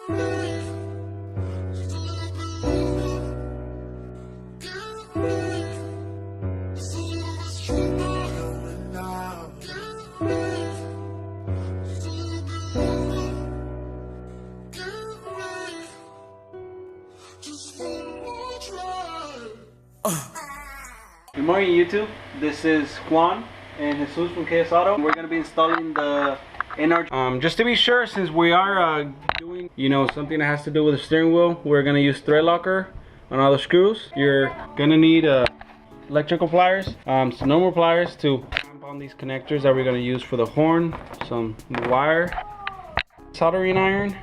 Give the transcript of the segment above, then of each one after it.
Good morning YouTube, this is Juan and Jesus from KS Auto. We're going to be installing the NR. Just to be sure, since we are doing something that has to do with the steering wheel, we're going to use thread locker on all the screws. You're going to need electrical pliers, some normal pliers to clamp on these connectors that we're going to use for the horn, some wire, soldering iron,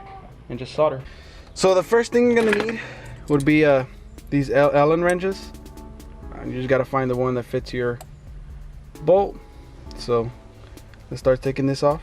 and just solder. So the first thing you're going to need would be these Allen wrenches. You just got to find the one that fits your bolt. So let's start taking this off.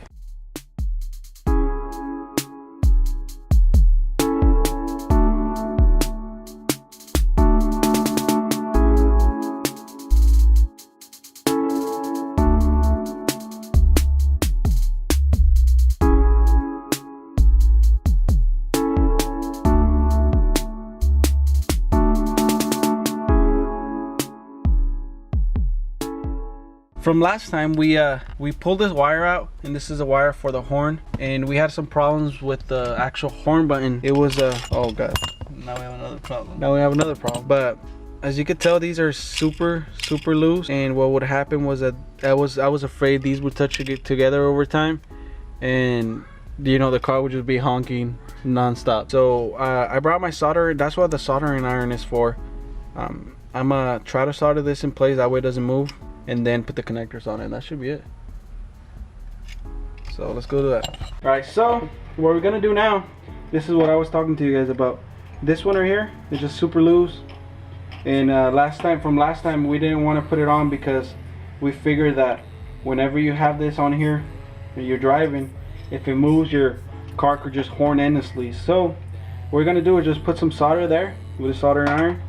From last time we pulled this wire out, and this is a wire for the horn, and we had some problems with the actual horn button. It was oh god, now we have another problem. But as you could tell, these are super loose, and what would happen was that I was afraid these would touch together over time, and the car would just be honking non-stop. So I brought my solder. That's what the soldering iron is for. I'm gonna try to solder this in place, that way it doesn't move, and then put the connectors on it, and that should be it. So let's go do that. All right, so what we're gonna do now, this is what I was talking to you guys about. This one right here is just super loose, and from last time we didn't want to put it on because we figured that whenever you have this on here and you're driving, if it moves, your car could just horn endlessly. So what we're gonna do is just put some solder there with a soldering iron.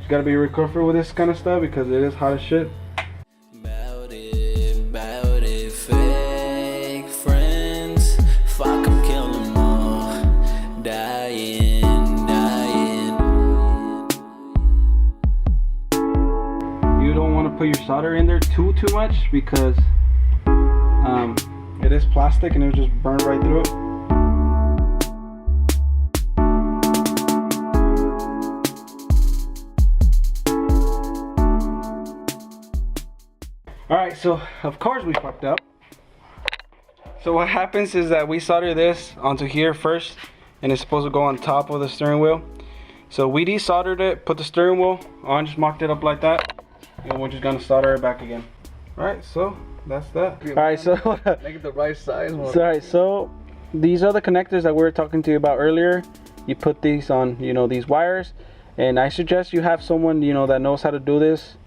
You gotta be real careful with this kind of stuff because it is hot as shit. Put your solder in there too much because it is plastic and it'll just burn right through it. Alright, so of course we fucked up. So what happens is that we solder this onto here first, and it's supposed to go on top of the steering wheel. So we desoldered it, put the steering wheel on, just mocked it up like that. And we're just gonna solder it back again. Alright, so that's that. Alright, so make it the right size. Alright, so these are the connectors that we were talking to you about earlier. You put these on, these wires, and I suggest you have someone that knows how to do this.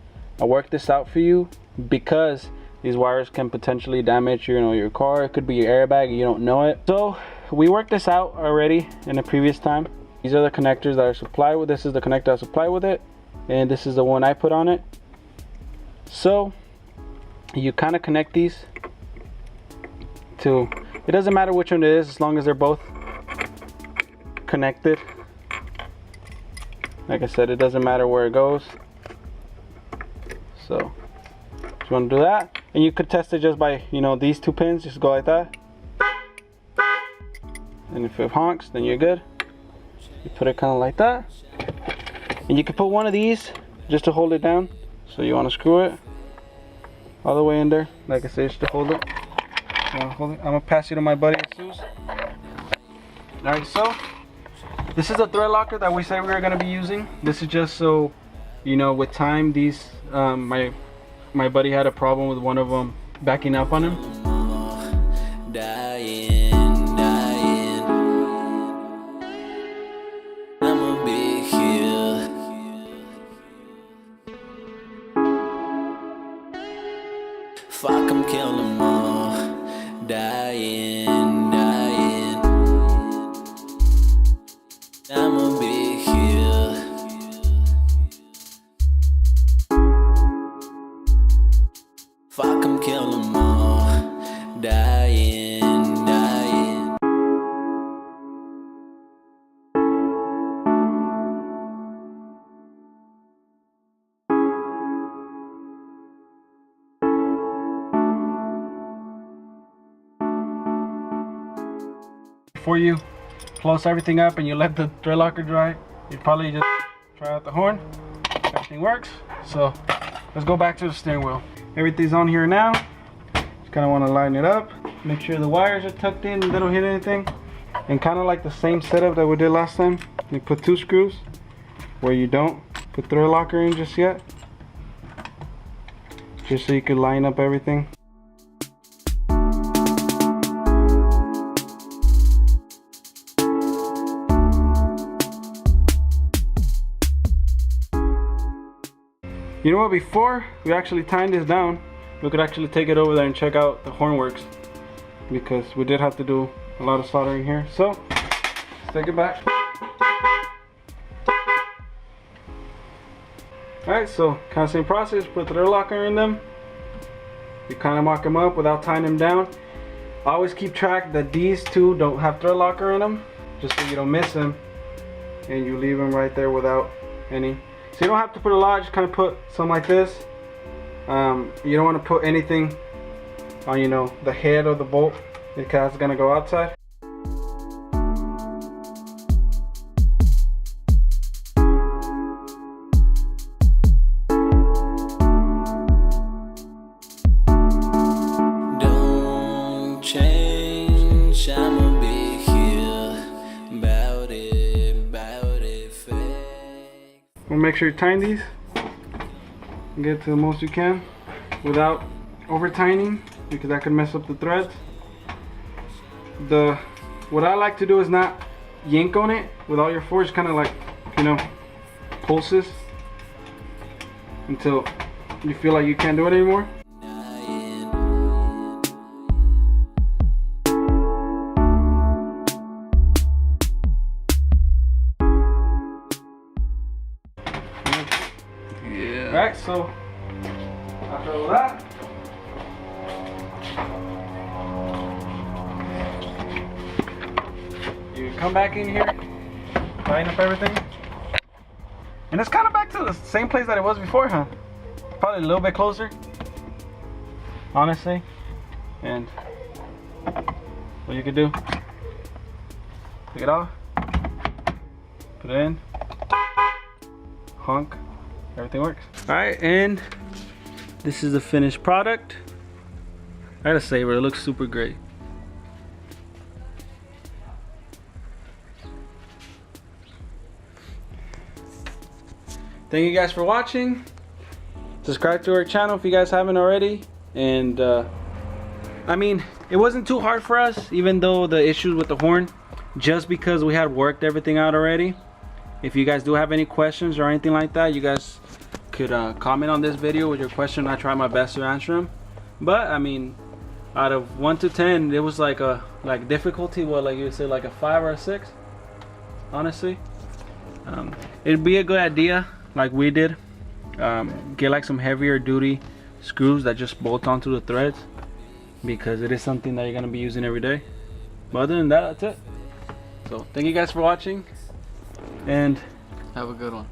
I'll work this out for you because these wires can potentially damage your car. It could be your airbag and you don't know it. So we worked this out already in the previous time. These are the connectors that are supplied with. This is the connector I supply with it, and this is the one I put on it. So you kind of connect these to, it doesn't matter which one it is as long as they're both connected. Like I said, it doesn't matter where it goes. So you want to do that, and you could test it just by these two pins. Just go like that, and if it honks, then you're good. You put it kind of like that, and you can put one of these just to hold it down. So you want to screw it all the way in there, like I said, just to hold it. I'm gonna pass you to my buddy Jesus. Alright, so this is a thread locker that we said we were gonna be using. This is just so with time, these my buddy had a problem with one of them backing up on him. Fuck 'em, kill 'em all, dying. I'ma be here. Fuck 'em, kill 'em all. before you close everything up and you let the thread locker dry, you probably just try out the horn. Everything works. So let's go back to the steering wheel. Everything's on here now. Just kind of want to line it up. Make sure the wires are tucked in and they don't hit anything. And kind of like the same setup that we did last time. You put 2 screws where you don't put thread locker in just yet. Just so you can line up everything. You know what, before we actually tighten this down, we could actually take it over there and check out the horn works, because we did have to do a lot of soldering here. So let's take it back. Alright, so kind of same process. Put the thread locker in them. You kind of mock them up without tying them down. Always keep track that these two don't have thread locker in them, just so you don't miss them and you leave them right there without any. So you don't have to put a lot, just kind of put something like this. You don't want to put anything on, you know, the head of the bolt, because it's gonna go outside. Don't change, I'ma be here. Bout it, fake. We'll make sure you tighten these. Get to the most you can without over tightening, because that could mess up the threads. What I like to do is not yank on it with all your force, kind of like, you know, pulses until you feel like you can't do it anymore. Yeah. Alright, so after all that, you come back in here, line up everything, and it's kind of back to the same place that it was before, huh? Probably a little bit closer, honestly. And what you could do, take it off, put it in, honk, everything works. All right, and this is the finished product. I gotta say, bro, it looks super great. Thank you guys for watching. Subscribe to our channel if you guys haven't already. And I mean, it wasn't too hard for us, even though the issues with the horn, just because we had worked everything out already. If you guys do have any questions or anything like that, you guys could comment on this video with your question. I try my best to answer them. But I mean, out of 1 to 10, it was like a difficulty, what, like you would say, like a 5 or a 6, honestly. It'd be a good idea, like we did, get like some heavier duty screws that just bolt onto the threads, because it is something that you're gonna be using every day. But other than that, that's it. So thank you guys for watching, and Have a good one.